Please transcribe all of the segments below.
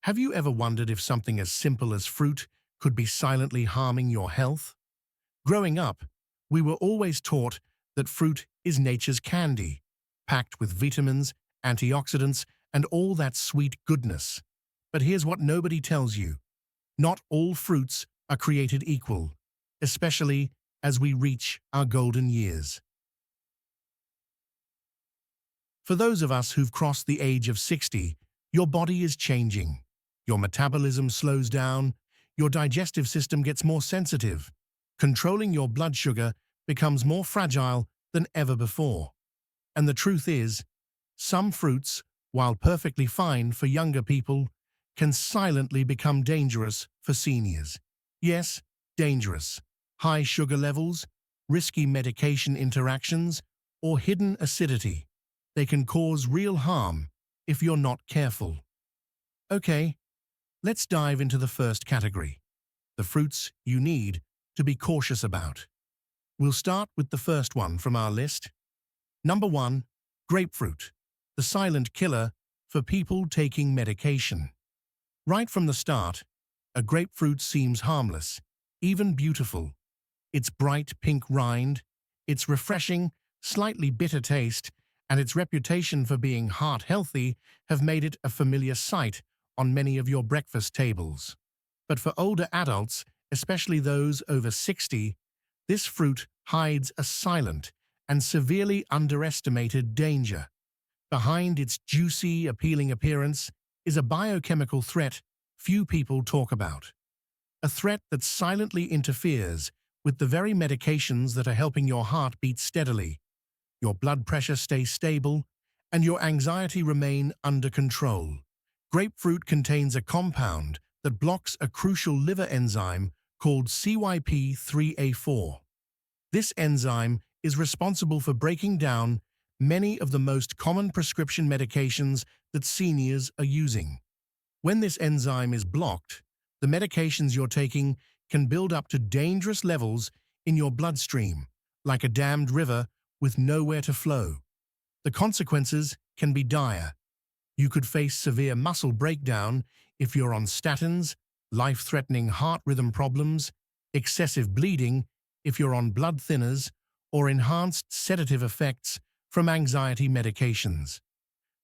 Have you ever wondered if something as simple as fruit could be silently harming your health? Growing up, we were always taught that fruit is nature's candy, packed with vitamins, antioxidants, and all that sweet goodness. But here's what nobody tells you. Not all fruits are created equal, especially as we reach our golden years. For those of us who've crossed the age of 60, your body is changing. Your metabolism slows down, your digestive system gets more sensitive. Controlling your blood sugar becomes more fragile than ever before. And the truth is, some fruits, while perfectly fine for younger people, can silently become dangerous for seniors. Yes, dangerous. High sugar levels, risky medication interactions, or hidden acidity. They can cause real harm if you're not careful. Okay, let's dive into the first category, the fruits you need to be cautious about. We'll start with the first one from our list. Number 1, grapefruit, the silent killer for people taking medication. Right from the start, a grapefruit seems harmless, even beautiful. Its bright pink rind, its refreshing, slightly bitter taste, and its reputation for being heart-healthy have made it a familiar sight on many of your breakfast tables. But for older adults, especially those over 60, this fruit hides a silent and severely underestimated danger. Behind its juicy, appealing appearance is a biochemical threat few people talk about. A threat that silently interferes with the very medications that are helping your heart beat steadily, your blood pressure stay stable, and your anxiety remain under control. Grapefruit contains a compound that blocks a crucial liver enzyme called CYP3A4. This enzyme is responsible for breaking down many of the most common prescription medications that seniors are using. When this enzyme is blocked, the medications you're taking can build up to dangerous levels in your bloodstream, like a dammed river with nowhere to flow. The consequences can be dire. You could face severe muscle breakdown if you're on statins, life-threatening heart rhythm problems, excessive bleeding if you're on blood thinners, or enhanced sedative effects from anxiety medications.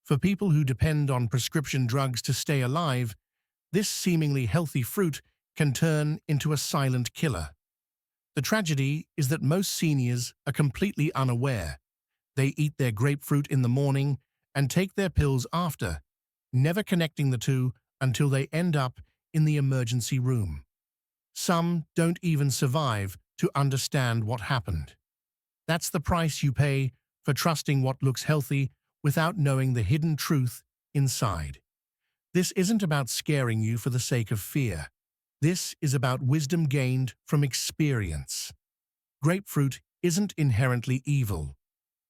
For people who depend on prescription drugs to stay alive, this seemingly healthy fruit can turn into a silent killer. The tragedy is that most seniors are completely unaware. They eat their grapefruit in the morning and take their pills after, never connecting the two until they end up in the emergency room. Some don't even survive to understand what happened. That's the price you pay for trusting what looks healthy without knowing the hidden truth inside. This isn't about scaring you for the sake of fear. This is about wisdom gained from experience. Grapefruit isn't inherently evil,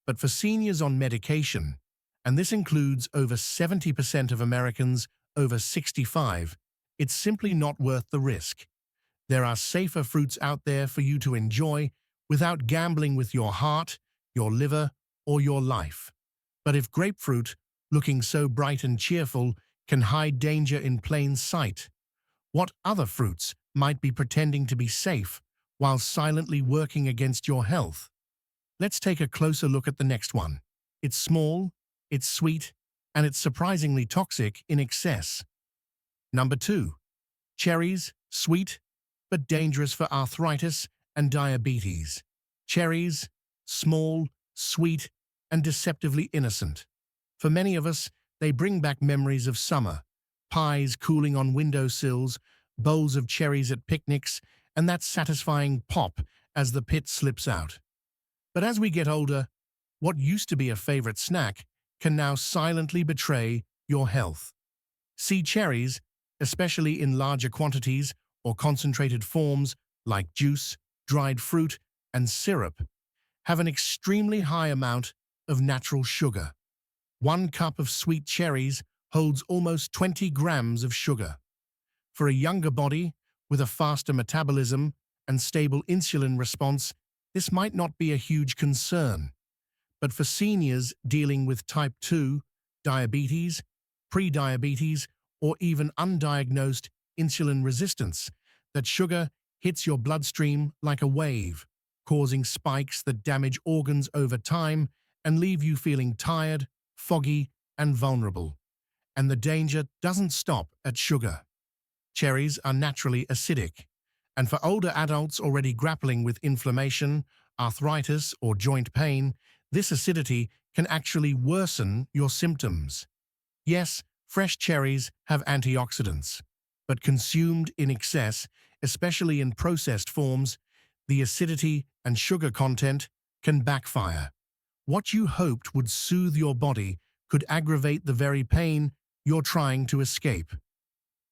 but for seniors on medication, and this includes over 70% of Americans over 65, it's simply not worth the risk. There are safer fruits out there for you to enjoy without gambling with your heart, your liver, or your life. But if grapefruit, looking so bright and cheerful, can hide danger in plain sight, what other fruits might be pretending to be safe while silently working against your health? Let's take a closer look at the next one. It's small, it's sweet, and it's surprisingly toxic in excess. Number 2. Cherries, sweet, but dangerous for arthritis and diabetes. Cherries, small, sweet, and deceptively innocent. For many of us, they bring back memories of summer, pies cooling on windowsills, bowls of cherries at picnics, and that satisfying pop as the pit slips out. But as we get older, what used to be a favorite snack can now silently betray your health. See, cherries, especially in larger quantities or concentrated forms like juice, dried fruit, and syrup, have an extremely high amount of natural sugar. 1 cup of sweet cherries holds almost 20 grams of sugar. For a younger body with a faster metabolism and stable insulin response, this might not be a huge concern. But for seniors dealing with type 2, diabetes, pre-diabetes, or even undiagnosed insulin resistance, that sugar hits your bloodstream like a wave, causing spikes that damage organs over time and leave you feeling tired, foggy, and vulnerable. And the danger doesn't stop at sugar. Cherries are naturally acidic, and for older adults already grappling with inflammation, arthritis, or joint pain, this acidity can actually worsen your symptoms. Yes, fresh cherries have antioxidants, but consumed in excess, especially in processed forms, the acidity and sugar content can backfire. What you hoped would soothe your body could aggravate the very pain you're trying to escape.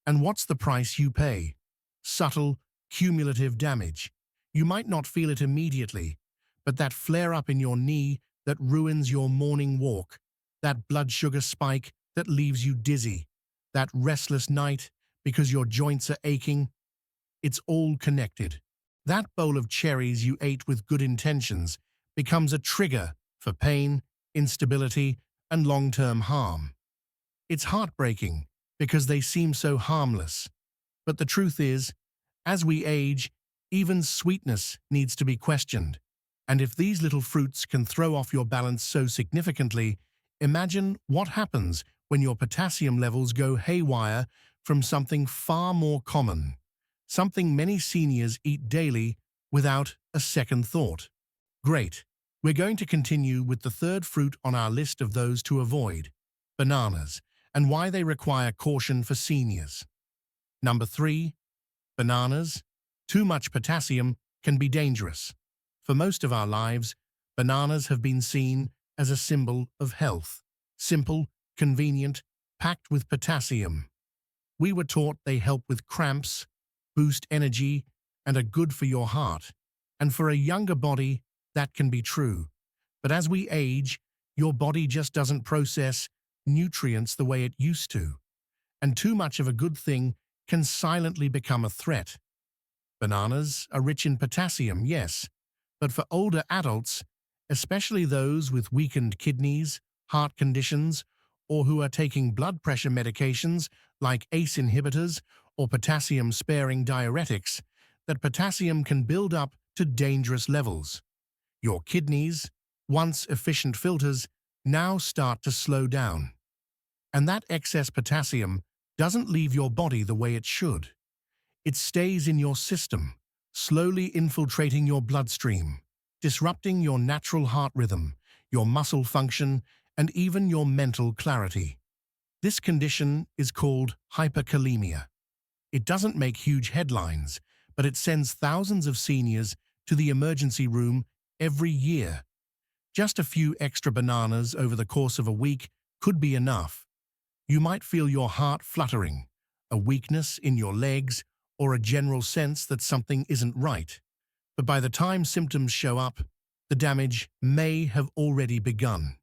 And what's the price you pay? Subtle, cumulative damage. You might not feel it immediately, but that flare-up in your knee that ruins your morning walk, that blood sugar spike that leaves you dizzy, that restless night because your joints are aching, it's all connected. That bowl of cherries you ate with good intentions becomes a trigger for pain, instability, and long-term harm. It's heartbreaking because they seem so harmless. But the truth is, as we age, even sweetness needs to be questioned. And if these little fruits can throw off your balance so significantly, imagine what happens when your potassium levels go haywire from something far more common, something many seniors eat daily without a second thought. Great. We're going to continue with the third fruit on our list of those to avoid, bananas, and why they require caution for seniors. Number 3. Bananas. Too much potassium can be dangerous. For most of our lives, bananas have been seen as a symbol of health. Simple, convenient, packed with potassium. We were taught they help with cramps, boost energy, and are good for your heart. And for a younger body, that can be true. But as we age, your body just doesn't process nutrients the way it used to. And too much of a good thing can silently become a threat. Bananas are rich in potassium, yes, but for older adults, especially those with weakened kidneys, heart conditions, or who are taking blood pressure medications like ACE inhibitors or potassium-sparing diuretics, that potassium can build up to dangerous levels. Your kidneys, once efficient filters, now start to slow down. And that excess potassium doesn't leave your body the way it should. It stays in your system, slowly infiltrating your bloodstream, disrupting your natural heart rhythm, your muscle function, and even your mental clarity. This condition is called hyperkalemia. It doesn't make huge headlines, but it sends thousands of seniors to the emergency room every year. Just a few extra bananas over the course of a week could be enough. You might feel your heart fluttering, a weakness in your legs, or a general sense that something isn't right. But by the time symptoms show up, the damage may have already begun.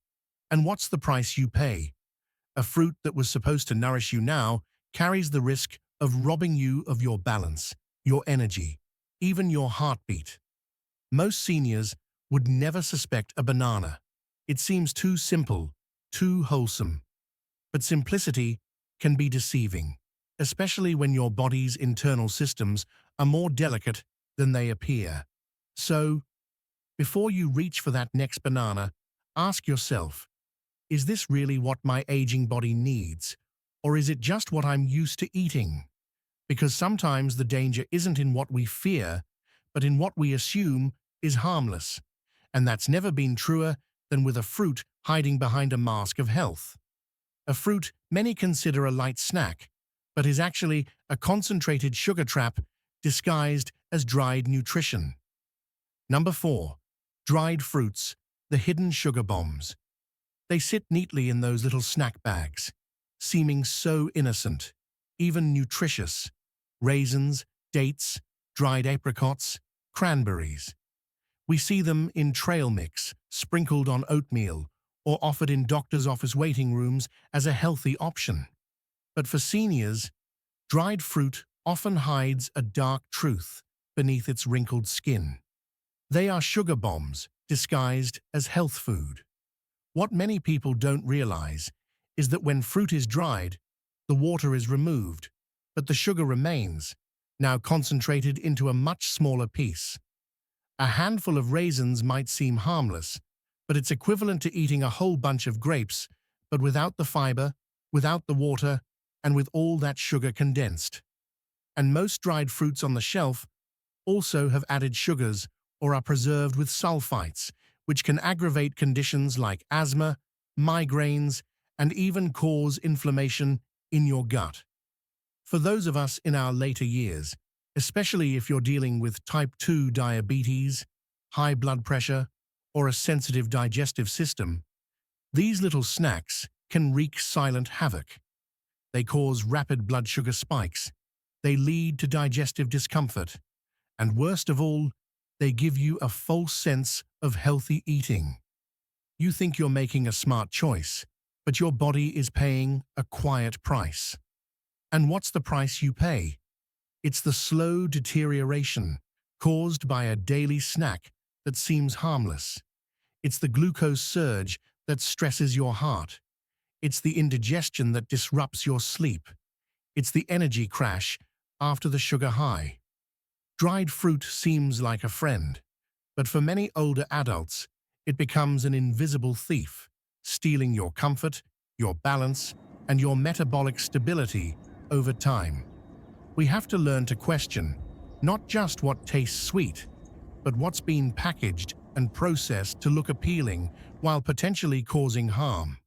And what's the price you pay? A fruit that was supposed to nourish you now carries the risk of robbing you of your balance, your energy, even your heartbeat. Most seniors would never suspect a banana. It seems too simple, too wholesome. But simplicity can be deceiving, especially when your body's internal systems are more delicate than they appear. So, before you reach for that next banana, ask yourself, is this really what my aging body needs, or is it just what I'm used to eating? Because sometimes the danger isn't in what we fear, but in what we assume is harmless. And that's never been truer than with a fruit hiding behind a mask of health. A fruit many consider a light snack, but is actually a concentrated sugar trap disguised as dried nutrition. Number 4. Dried fruits, the hidden sugar bombs. They sit neatly in those little snack bags, seeming so innocent, even nutritious. Raisins, dates, dried apricots, cranberries. We see them in trail mix, sprinkled on oatmeal, or offered in doctor's office waiting rooms as a healthy option. But for seniors, dried fruit often hides a dark truth beneath its wrinkled skin. They are sugar bombs disguised as health food. What many people don't realize is that when fruit is dried, The water is removed, but the sugar remains, now concentrated into a much smaller piece. A handful of raisins might seem harmless, but it's equivalent to eating a whole bunch of grapes, but without the fiber, without the water, and with all that sugar condensed. And most dried fruits on the shelf also have added sugars or are preserved with sulfites, which can aggravate conditions like asthma, migraines, and even cause inflammation in your gut. For those of us in our later years, especially if you're dealing with type 2 diabetes, high blood pressure, or a sensitive digestive system, these little snacks can wreak silent havoc. They cause rapid blood sugar spikes, they lead to digestive discomfort, and worst of all, they give you a false sense of healthy eating. You think you're making a smart choice, but your body is paying a quiet price. And what's the price you pay? It's the slow deterioration caused by a daily snack that seems harmless. It's the glucose surge that stresses your heart. It's the indigestion that disrupts your sleep. It's the energy crash after the sugar high. Dried fruit seems like a friend, but for many older adults, it becomes an invisible thief, stealing your comfort, your balance, and your metabolic stability over time. We have to learn to question not just what tastes sweet, but what's been packaged and processed to look appealing while potentially causing harm.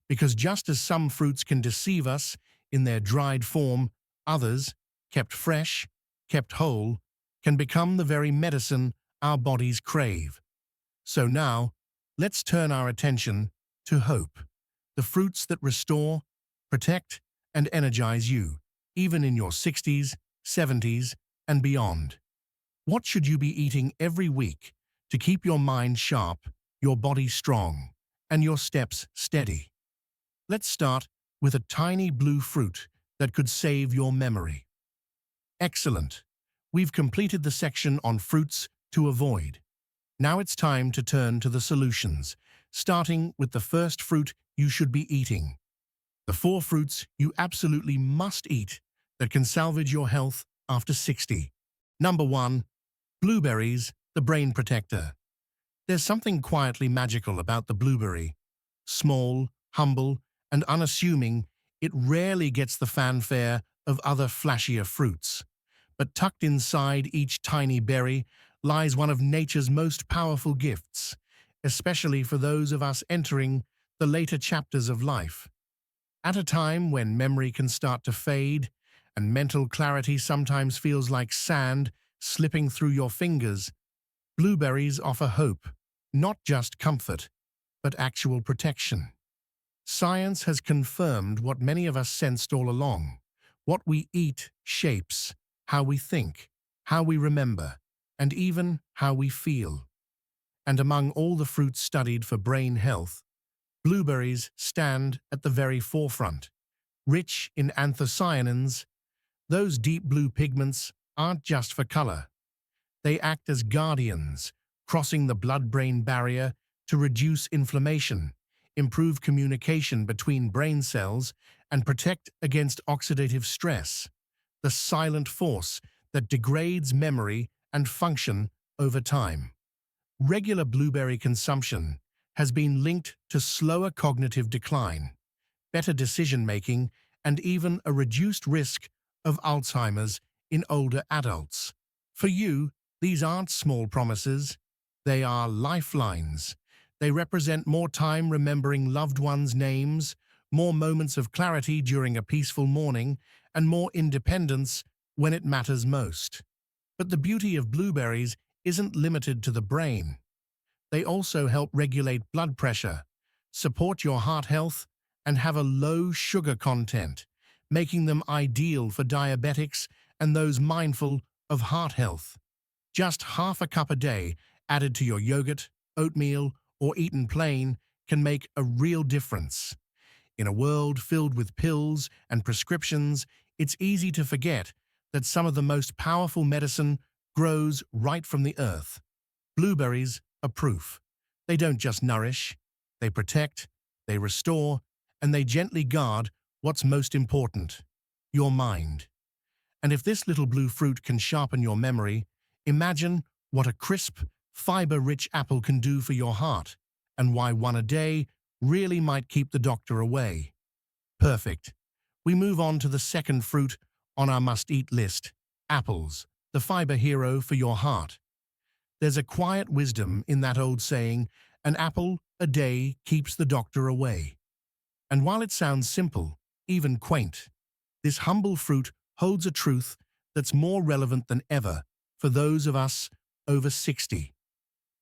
Because just as some fruits can deceive us in their dried form, others, kept fresh, kept whole, can become the very medicine our bodies crave. So now, let's turn our attention to hope, the fruits that restore, protect, and energize you, even in your 60s, 70s, and beyond. What should you be eating every week to keep your mind sharp, your body strong, and your steps steady? Let's start with a tiny blue fruit that could save your memory. Excellent. We've completed the section on fruits to avoid. Now it's time to turn to the solutions, starting with the first fruit you should be eating. The 4 fruits you absolutely must eat that can salvage your health after 60. Number 1. Blueberries, the brain protector. There's something quietly magical about the blueberry. Small, humble, and unassuming, it rarely gets the fanfare of other flashier fruits. But tucked inside each tiny berry lies one of nature's most powerful gifts, especially for those of us entering the later chapters of life. At a time when memory can start to fade and mental clarity sometimes feels like sand slipping through your fingers, blueberries offer hope, not just comfort, but actual protection. Science has confirmed what many of us sensed all along. What we eat shapes how we think, how we remember, and even how we feel. And among all the fruits studied for brain health, blueberries stand at the very forefront. Rich in anthocyanins, those deep blue pigments aren't just for color. They act as guardians, crossing the blood-brain barrier to reduce inflammation, improve communication between brain cells, and protect against oxidative stress, the silent force that degrades memory and function over time. Regular blueberry consumption has been linked to slower cognitive decline, better decision-making, and even a reduced risk of Alzheimer's in older adults. For you, these aren't small promises, they are lifelines. They represent more time remembering loved ones' names, more moments of clarity during a peaceful morning, and more independence when it matters most. But the beauty of blueberries isn't limited to the brain. They also help regulate blood pressure, support your heart health, and have a low sugar content, making them ideal for diabetics and those mindful of heart health. Just half a cup a day added to your yogurt, oatmeal, or eaten plain can make a real difference. In a world filled with pills and prescriptions, it's easy to forget that some of the most powerful medicine grows right from the earth. Blueberries are proof. They don't just nourish, they protect, they restore, and they gently guard what's most important: your mind. And if this little blue fruit can sharpen your memory, imagine what a crisp, fiber-rich apple can do for your heart, and why one a day really might keep the doctor away. Perfect. We move on to the second fruit on our must-eat list: apples, the fiber hero for your heart. There's a quiet wisdom in that old saying, an apple a day keeps the doctor away. And while it sounds simple, even quaint, this humble fruit holds a truth that's more relevant than ever for those of us over 60.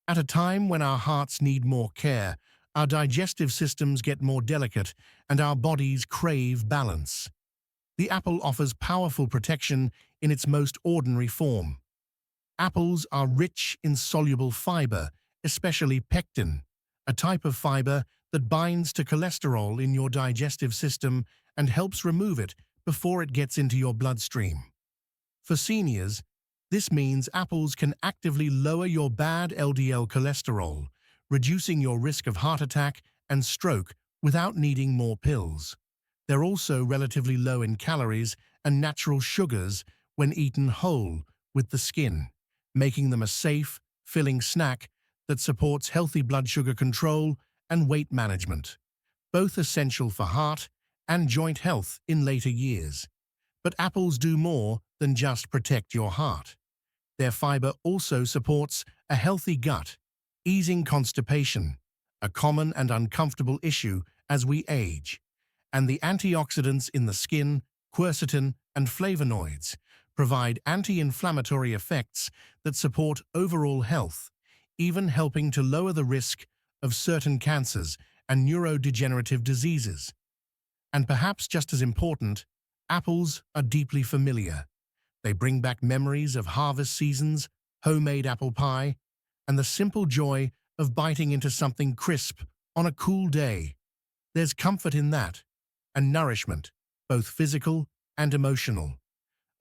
At a time when our hearts need more care, our digestive systems get more delicate, and our bodies crave balance. The apple offers powerful protection in its most ordinary form. Apples are rich in soluble fiber, especially pectin, a type of fiber that binds to cholesterol in your digestive system and helps remove it before it gets into your bloodstream. For seniors, this means apples can actively lower your bad LDL cholesterol, reducing your risk of heart attack and stroke without needing more pills. They're also relatively low in calories and natural sugars when eaten whole with the skin, making them a safe, filling snack that supports healthy blood sugar control and weight management, both essential for heart and joint health in later years. But apples do more than just protect your heart. Their fiber also supports a healthy gut, easing constipation, a common and uncomfortable issue as we age. And the antioxidants in the skin, quercetin and flavonoids, provide anti-inflammatory effects that support overall health, even helping to lower the risk of certain cancers and neurodegenerative diseases. And perhaps just as important, apples are deeply familiar. They bring back memories of harvest seasons, homemade apple pie, and the simple joy of biting into something crisp on a cool day. There's comfort in that, and nourishment, both physical and emotional.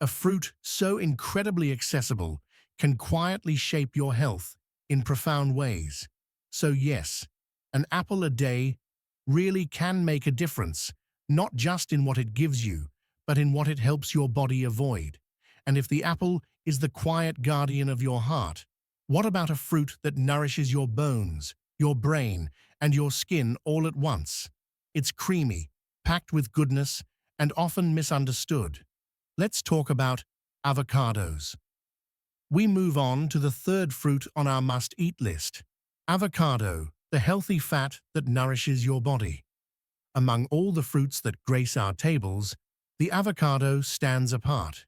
A fruit so incredibly accessible can quietly shape your health in profound ways. So yes, an apple a day really can make a difference, not just in what it gives you, but in what it helps your body avoid. And if the apple is the quiet guardian of your heart, what about a fruit that nourishes your bones, your brain, and your skin all at once? It's creamy, packed with goodness, and often misunderstood. Let's talk about avocados. We move on to the third fruit on our must-eat list: avocado, the healthy fat that nourishes your body. Among all the fruits that grace our tables, the avocado stands apart.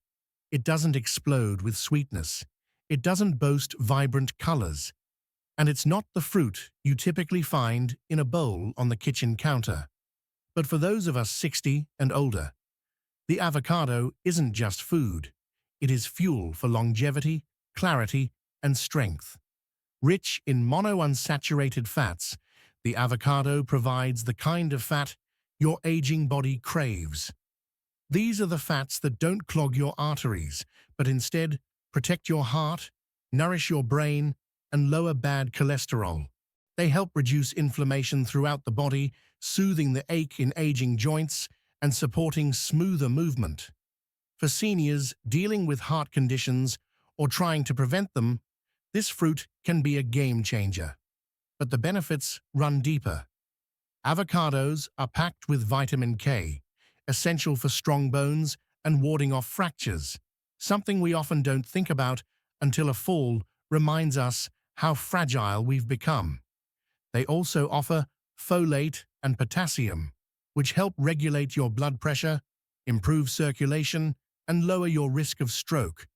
It doesn't explode with sweetness. It doesn't boast vibrant colors. And it's not the fruit you typically find in a bowl on the kitchen counter. But for those of us 60 and older, the avocado isn't just food. It is fuel for longevity, clarity, and strength. Rich in monounsaturated fats, the avocado provides the kind of fat your aging body craves. These are the fats that don't clog your arteries, but instead protect your heart, nourish your brain, and lower bad cholesterol. They help reduce inflammation throughout the body, soothing the ache in aging joints and supporting smoother movement. For seniors dealing with heart conditions or trying to prevent them, this fruit can be a game changer. But the benefits run deeper. Avocados are packed with vitamin K, essential for strong bones and warding off fractures, something we often don't think about until a fall reminds us how fragile we've become. They also offer folate and potassium, which help regulate your blood pressure, improve circulation, and lower your risk of stroke.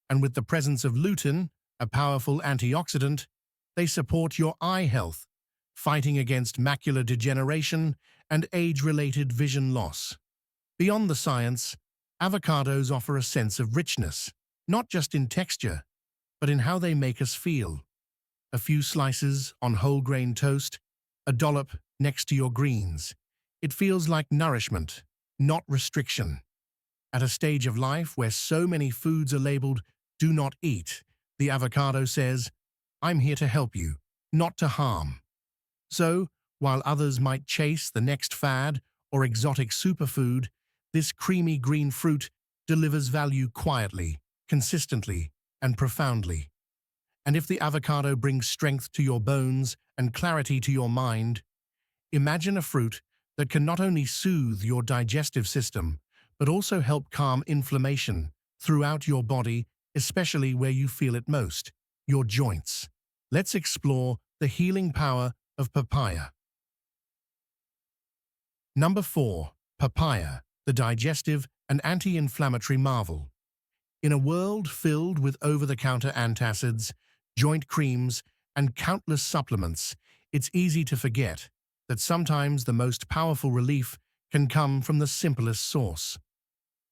And with the presence of lutein, a powerful antioxidant, they support your eye health, fighting against macular degeneration and age-related vision loss. Beyond the science, avocados offer a sense of richness, not just in texture, but in how they make us feel. A few slices on whole-grain toast, a dollop next to your greens. It feels like nourishment, not restriction. At a stage of life where so many foods are labeled "do not eat," the avocado says, "I'm here to help you, not to harm." So, while others might chase the next fad or exotic superfood, This creamy green fruit delivers value quietly, consistently, and profoundly. And if the avocado brings strength to your bones and clarity to your mind, imagine a fruit that can not only soothe your digestive system, but also help calm inflammation throughout your body, especially where you feel it most, your joints. Let's explore the healing power of papaya. Number 4. Papaya, the digestive and anti-inflammatory marvel. In a world filled with over-the-counter antacids, joint creams, and countless supplements, it's easy to forget that sometimes the most powerful relief can come from the simplest source.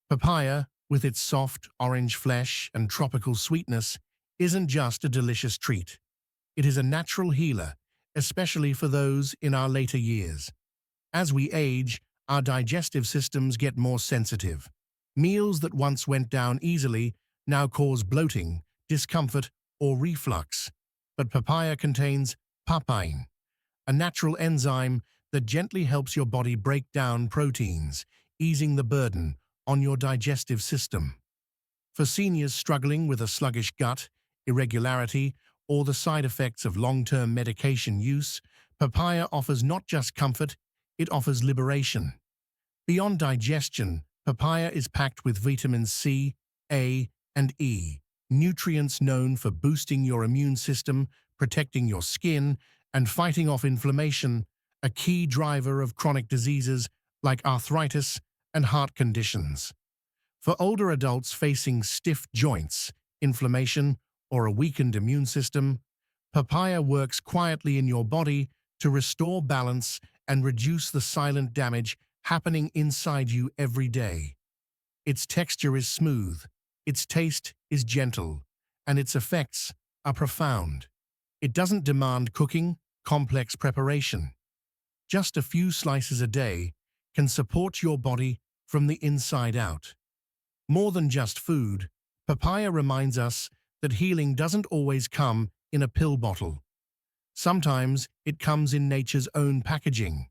Papaya, with its soft, orange flesh and tropical sweetness, isn't just a delicious treat. It is a natural healer, especially for those in our later years. As we age, our digestive systems get more sensitive. Meals that once went down easily now cause bloating, discomfort, or reflux. But papaya contains papain, a natural enzyme that gently helps your body break down proteins, easing the burden on your digestive system. For seniors struggling with a sluggish gut, irregularity, or the side effects of long-term medication use, papaya offers not just comfort, it offers liberation. Beyond digestion, papaya is packed with vitamins C, A, and E, nutrients known for boosting your immune system, protecting your skin, and fighting off inflammation, a key driver of chronic diseases like arthritis and heart conditions. For older adults facing stiff joints, inflammation, or a weakened immune system, papaya works quietly in your body to restore balance and reduce the silent damage happening inside you every day. Its texture is smooth, its taste is gentle, and its effects are profound. It doesn't demand cooking, complex preparation. Just a few slices a day can support your body from the inside out. More than just food, papaya reminds us that healing doesn't always come in a pill bottle. Sometimes it comes in nature's own packaging,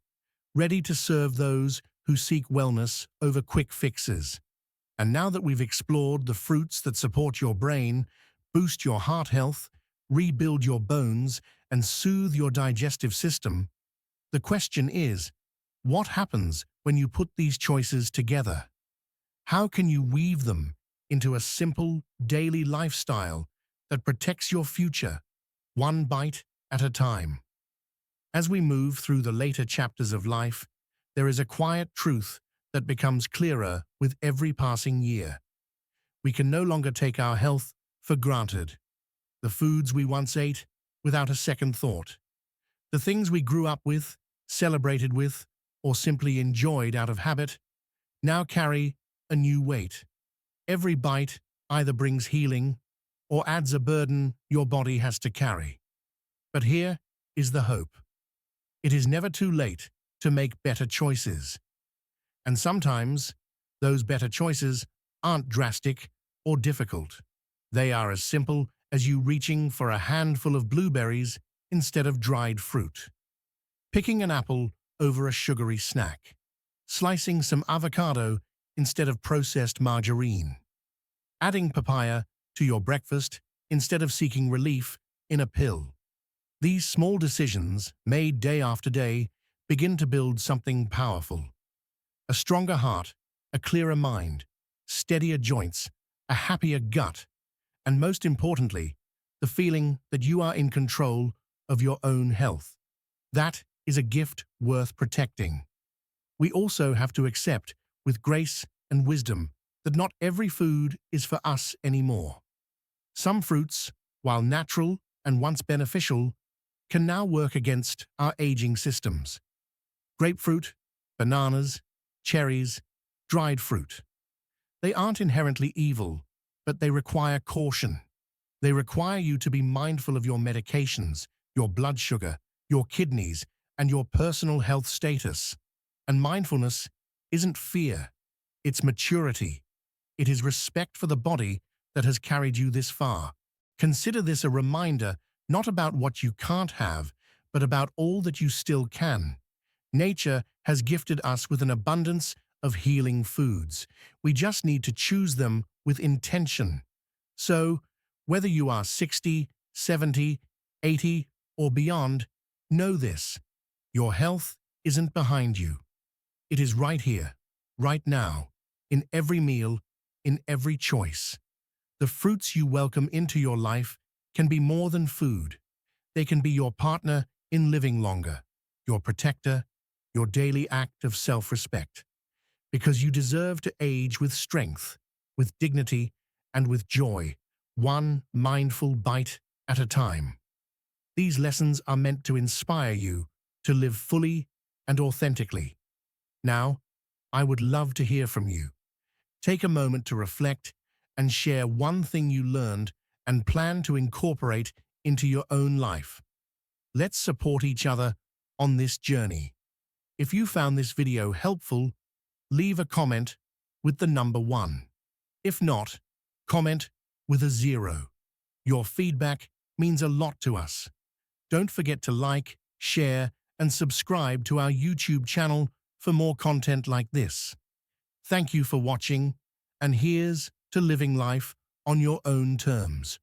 ready to serve those who seek wellness over quick fixes. And now that we've explored the fruits that support your brain, boost your heart health, rebuild your bones, and soothe your digestive system, the question is, what happens when you put these choices together? How can you weave them into a simple, daily lifestyle that protects your future, one bite at a time? As we move through the later chapters of life, there is a quiet truth that becomes clearer with every passing year. We can no longer take our health for granted. The foods we once ate without a second thought, the things we grew up with, celebrated with, or simply enjoyed out of habit, now carry a new weight. Every bite either brings healing or adds a burden your body has to carry. But here is the hope. It is never too late to make better choices. And sometimes, those better choices aren't drastic or difficult. They are as simple as you reaching for a handful of blueberries instead of dried fruit, picking an apple over a sugary snack, slicing some avocado instead of processed margarine, adding papaya to your breakfast instead of seeking relief in a pill. These small decisions, made day after day, begin to build something powerful. A stronger heart, a clearer mind, steadier joints, a happier gut, and most importantly, the feeling that you are in control of your own health. That is a gift worth protecting. We also have to accept, with grace and wisdom, that not every food is for us anymore. Some fruits, while natural and once beneficial, can now work against our aging systems. Grapefruit, bananas, cherries, dried fruit. They aren't inherently evil, but they require caution. They require you to be mindful of your medications, your blood sugar, your kidneys, and your personal health status. And mindfulness isn't fear, it's maturity. It is respect for the body that has carried you this far. Consider this a reminder not about what you can't have, but about all that you still can. Nature has gifted us with an abundance of healing foods. We just need to choose them with intention. So, whether you are 60, 70, 80, or beyond, know this: your health isn't behind you. It is right here, right now, in every meal, in every choice. The fruits you welcome into your life can be more than food. They can be your partner in living longer, your protector, your daily act of self-respect. Because you deserve to age with strength, with dignity, and with joy, one mindful bite at a time. These lessons are meant to inspire you to live fully and authentically. Now, I would love to hear from you. Take a moment to reflect and share one thing you learned and plan to incorporate into your own life. Let's support each other on this journey. If you found this video helpful, leave a comment with the number 1. If not, comment with a 0. Your feedback means a lot to us. Don't forget to like, share, and subscribe to our YouTube channel for more content like this. Thank you for watching, and here's to living life on your own terms.